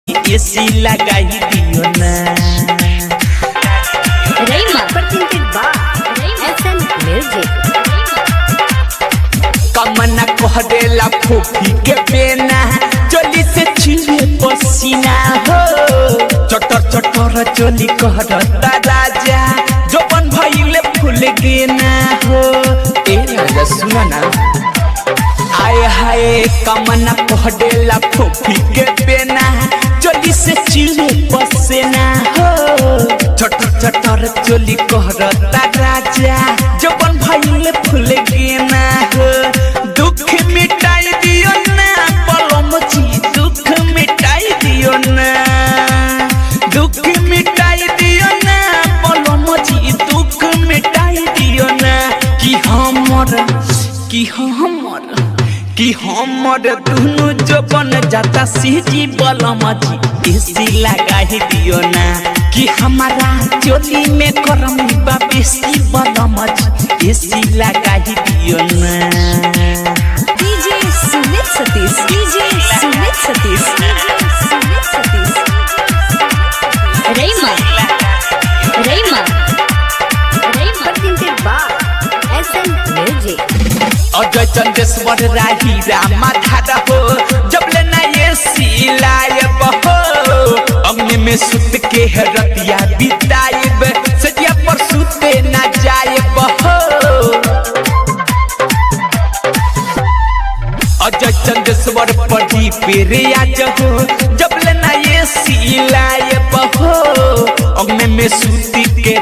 AC लगाई दियो ना। रईमा presented by SN Music। कमना कह देला फूफी के बेना चोली से छिले पसीना हो। चटर चटर चोली कहता राजा जोबन भइले फूल गेना हो। ए राजा सुना ना आए हाय कमना कह देला फूफी के बेना चोली से छिले पसीना हो। चटर चटर चोली कहता राजा जोबन भइले फूल गेना हो। दुख मिटाई दियो ना पलम जी दुख मिटाई दियो ना। दुख मिटाई दियो ना पलम जी दुख मिटाई दियो ना। कि हमर दुनु जबन जाता सीजी बलम जी एसी लगाई दियो ना। कि हमारा चोली में गरम बा बेसी बलम जी एसी लगाई दियो ना। DJ Sumit Satish Rayma presented by SN Music। Ajay Chandeshwar राही रामा धारा हो जब लेना ये सिलायब हो। अग्नि में सुत के रतिया बिताइब सजिया पर सुते ना जायब हो। अजय चंदेश्वर पढ़ी पेरे आज हो जब लेना ये सिलायब हो। अग्नि में सुत के